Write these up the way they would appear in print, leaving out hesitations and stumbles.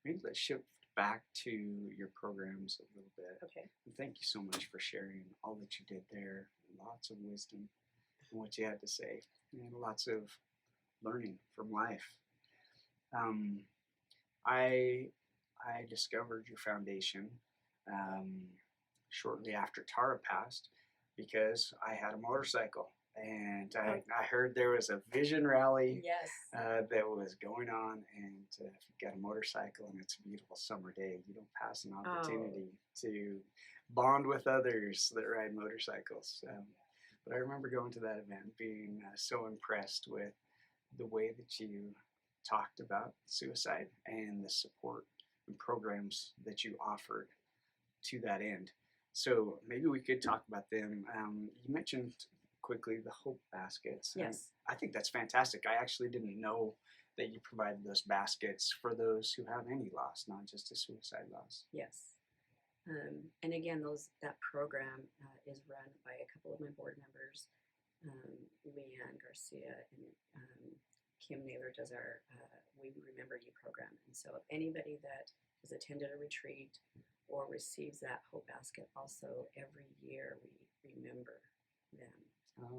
Maybe let's shift back to your programs a little bit. Okay. And thank you so much for sharing all that you did there. Lots of wisdom in what you had to say, and lots of learning from life. Um, I I discovered your foundation um, shortly after Tara passed because I had a motorcycle. And I heard there was a Vision rally Yes. that was going on, and if you've got a motorcycle and it's a beautiful summer day, you don't pass an opportunity to bond with others that ride motorcycles. But I remember going to that event, being so impressed with the way that you talked about suicide and the support and programs that you offered to that end. So maybe we could talk about them. You mentioned quickly the Hope Baskets. Yes. I think that's fantastic. I actually didn't know that you provided those baskets for those who have any loss, not just a suicide loss. Yes. And again, that program is run by a couple of my board members. Leanne Garcia and Kim Naylor does our We Remember You program. And so anybody that has attended a retreat or receives that Hope Basket, also every year we remember them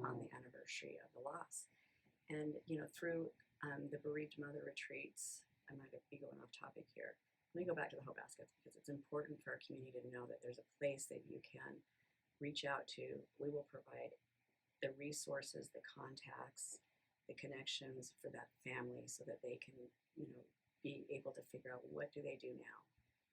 on the anniversary of the loss. And, through the Bereaved Mother Retreats, I might be going off topic here. Let me go back to the Hope Baskets because it's important for our community to know that there's a place that you can reach out to. We will provide the resources, the contacts, the connections for that family so that they can, be able to figure out what do they do now?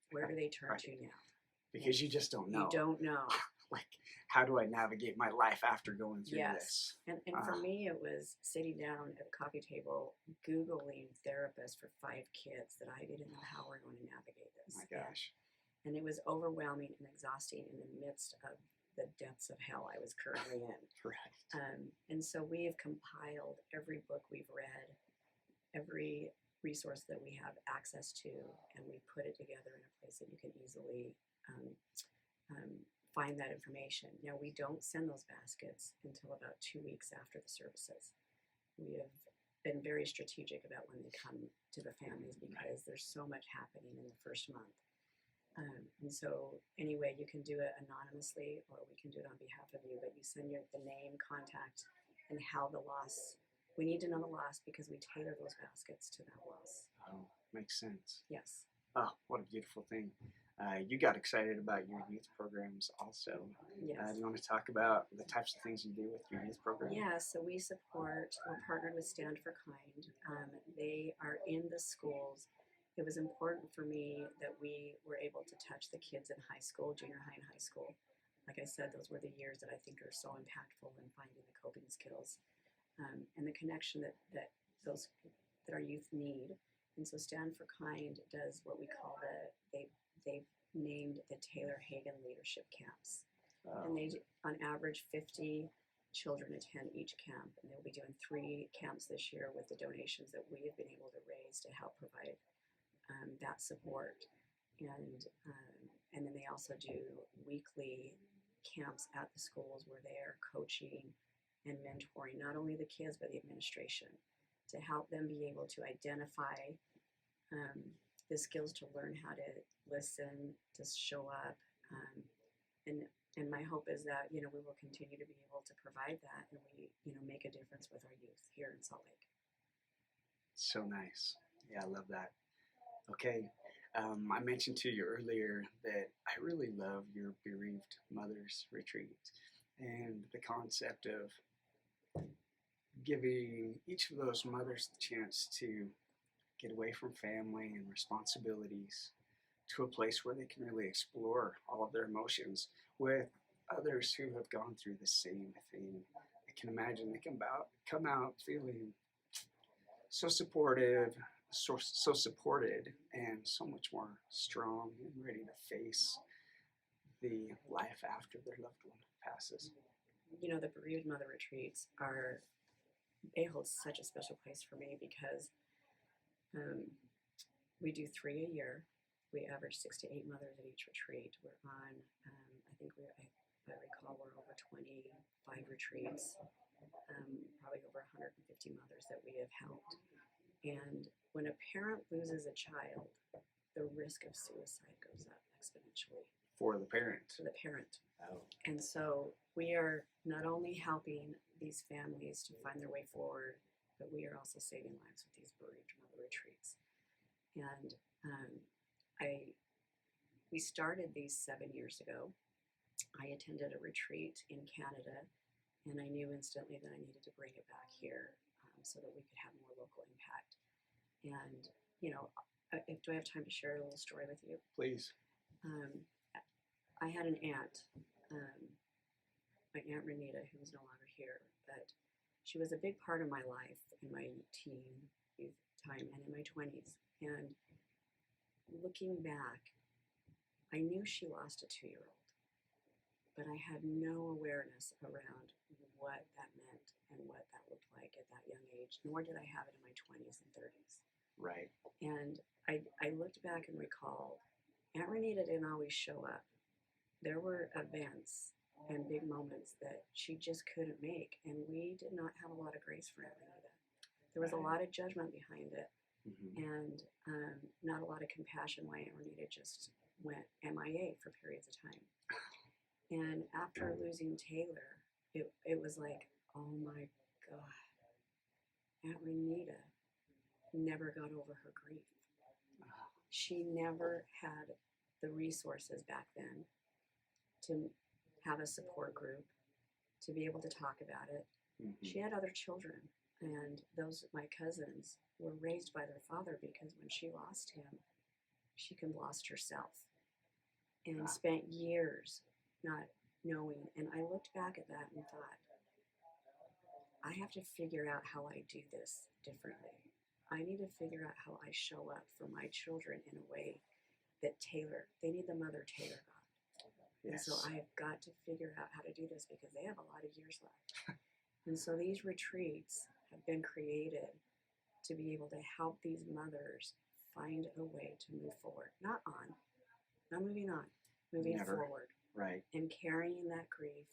Where do they turn to now? Because you just don't know. You don't know. Like, how do I navigate my life after going through this? And for me, it was sitting down at a coffee table, Googling therapists for 5 kids that I didn't know how we're going to navigate this. Oh my gosh. And it was overwhelming and exhausting in the midst of the depths of hell I was currently in. Right. And so we have compiled every book we've read, every resource that we have access to, and we put it together in a place that you can easily find that information. Now, we don't send those baskets until about 2 weeks after the services. We have been very strategic about when they come to the families because there's so much happening in the first month. And so anyway, you can do it anonymously or we can do it on behalf of you, but you send the name, contact, and how the loss. We need to know the loss because we tailor those baskets to that loss. Oh, makes sense. Yes. Oh, what a beautiful thing. You got excited about your youth programs also. Yes. Do you want to talk about the types of things you do with your youth program? Yeah, so we're partnered with Stand for Kind. They are in the schools. It was important for me that we were able to touch the kids in high school, junior high and high school. Like I said, those were the years that I think are so impactful in finding the coping skills and the connection that our youth need. And so Stand for Kind does what we call they've named the Taylor Hagen Leadership Camps. And they, on average, 50 children attend each camp. And they'll be doing 3 camps this year with the donations that we have been able to raise to help provide that support. And then they also do weekly camps at the schools where they are coaching and mentoring not only the kids but the administration to help them be able to identify the skills to learn how to listen, to show up, and my hope is that we will continue to be able to provide that, and we make a difference with our youth here in Salt Lake. So nice. Yeah, I love that. Okay, I mentioned to you earlier that I really love your Bereaved Mothers Retreat and the concept of giving each of those mothers the chance to get away from family and responsibilities to a place where they can really explore all of their emotions with others who have gone through the same thing. I can imagine they come out feeling so supportive, so supported, and so much more strong and ready to face the life after their loved one passes. The Bereaved Mother Retreats they hold such a special place for me because we do 3 a year. We average 6 to 8 mothers at each retreat. We're on, I think if I recall, we're over 25 retreats, probably over 150 mothers that we have helped. And when a parent loses a child, the risk of suicide goes up exponentially For the parent. for the parent. Oh. And so we are not only helping these families to find their way forward, but we are also saving lives with these Bereaved Mother Retreats. And we started these 7 years ago. I attended a retreat in Canada, and I knew instantly that I needed to bring it back here so that we could have more local impact. And, do I have time to share a little story with you? Please. I had an aunt, my Aunt Renita, who is no longer here, but she was a big part of my life in my youth time and in my 20s. And looking back, I knew she lost a 2-year-old, but I had no awareness around what that meant and what that looked like at that young age, nor did I have it in my 20s and 30s. Right. And I looked back and recalled, Aunt Renita didn't always show up. There were events and big moments that she just couldn't make, and we did not have a lot of grace for Aunt Renita. There was a lot of judgment behind it, and not a lot of compassion why Aunt Renita just went MIA for periods of time. And after losing Taylor, it was like, oh my God, Aunt Renita never got over her grief. She never had the resources back then to have a support group, to be able to talk about it. She had other children, and those, my cousins, were raised by their father because when she lost him, she lost herself and spent years not knowing. And I looked back at that and thought, I have to figure out how I do this differently. I need to figure out how I show up for my children in a way that they need the mother Taylor got. Yes. And so I have got to figure out how to do this because they have a lot of years left. And so these retreats have been created to be able to help these mothers find a way to move forward. Not moving on, moving forward. Right. And carrying that grief,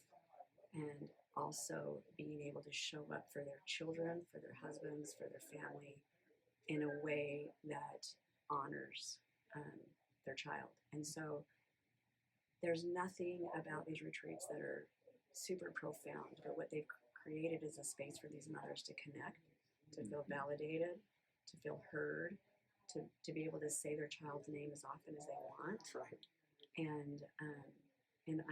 and also being able to show up for their children, for their husbands, for their family in a way that honors their child. And so there's nothing about these retreats that are super profound, but what they've created is a space for these mothers to connect, to feel validated, to feel heard, to be able to say their child's name as often as they want. That's right. And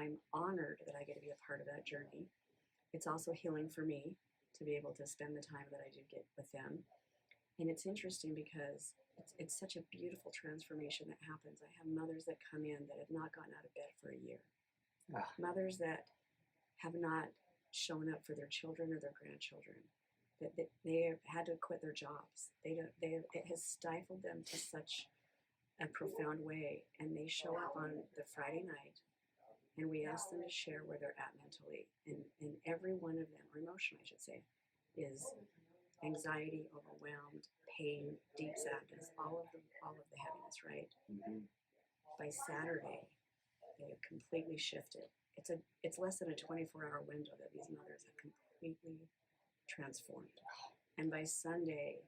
I'm honored that I get to be a part of that journey. It's also healing for me to be able to spend the time that I do get with them. And it's interesting because it's such a beautiful transformation that happens. I have mothers that come in that have not gotten out of bed for a year. Mothers that have not shown up for their children or their grandchildren. That they have had to quit their jobs. It has stifled them to such a profound way. And they show up on the Friday night, and we ask them to share where they're at mentally. And every one of them, or emotionally I should say, is anxiety, overwhelmed, pain, deep sadness, all of the heaviness, right? By Saturday, they have completely shifted. It's less than a 24-hour window that these mothers have completely transformed. And by Sunday,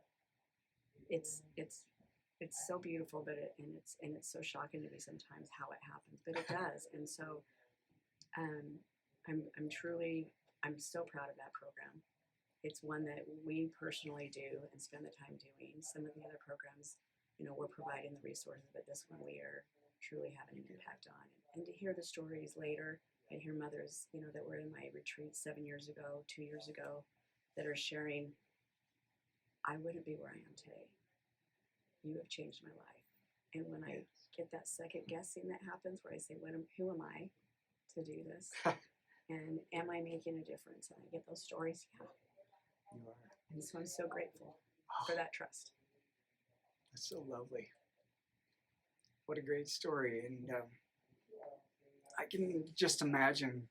it's so beautiful, but it's so shocking to me sometimes how it happens, but it does. And so I'm so proud of that program. It's one that we personally do and spend the time doing. Some of the other programs, we're providing the resources, but this one we are truly having an impact on. And to hear the stories later, I hear mothers, that were in my retreat 7 years ago, 2 years ago, that are sharing, I wouldn't be where I am today. You have changed my life. And when I get that second guessing that happens, where I say, who am I to do this? And am I making a difference? And I get those stories, yeah. You are. And so I'm so grateful for that trust. That's so lovely. What a great story. And I can just imagine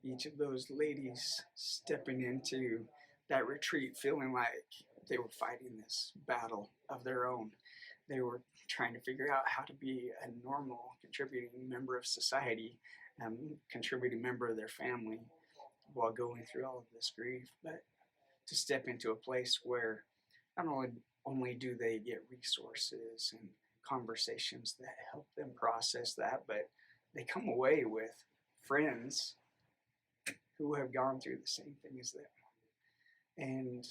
each of those ladies stepping into that retreat feeling like they were fighting this battle of their own. They were trying to figure out how to be a normal, contributing member of society, contributing member of their family while going through all of this grief. But to step into a place where not only only do they get resources and conversations that help them process that, but they come away with friends who have gone through the same thing as them. And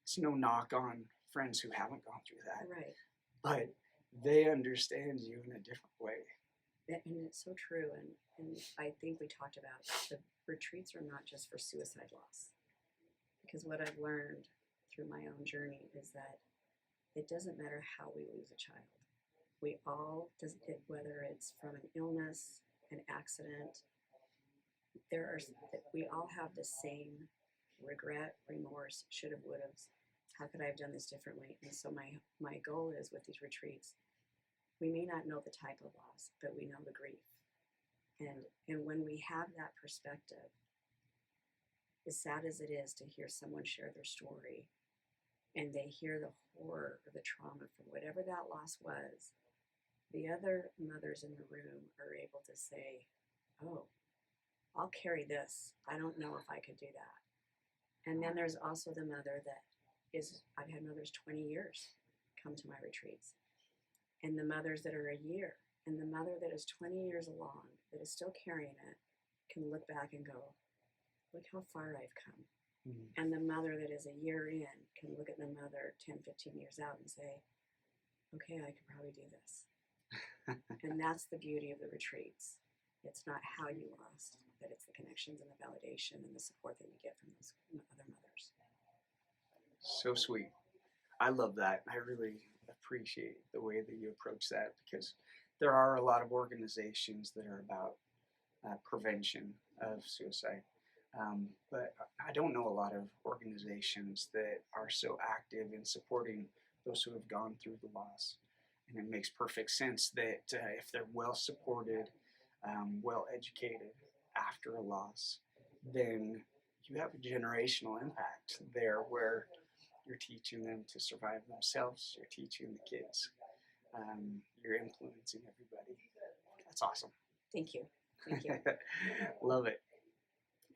it's no knock on friends who haven't gone through that, Right. but they understand you in a different way. And it's so true. And I think we talked about the retreats are not just for suicide loss. Because what I've learned through my own journey is that it doesn't matter how we lose a child. We all, whether it's from an illness, an accident, we all have the same regret, remorse, should have, would have. How could I have done this differently? And so my goal is with these retreats, we may not know the type of loss, but we know the grief. And when we have that perspective, as sad as it is to hear someone share their story and they hear the horror or the trauma from whatever that loss was, the other mothers in the room are able to say, oh, I'll carry this. I don't know if I could do that. And then there's also the mother that I've had mothers 20 years come to my retreats. And the mothers that are a year, and the mother that is 20 years along, that is still carrying it, can look back and go, look how far I've come. Mm-hmm. And the mother that is a year in can look at the mother 10, 15 years out and say, okay, I could probably do this. And that's the beauty of the retreats. It's not how you lost, but it's the connections and the validation and the support that you get from those other mothers. So sweet. I love that. I really appreciate the way that you approach that, because there are a lot of organizations that are about prevention of suicide. But I don't know a lot of organizations that are so active in supporting those who have gone through the loss. And it makes perfect sense that if they're well supported, well educated after a loss, then you have a generational impact there where you're teaching them to survive themselves, you're teaching the kids, you're influencing everybody. That's awesome. Thank you. Thank you. Love it.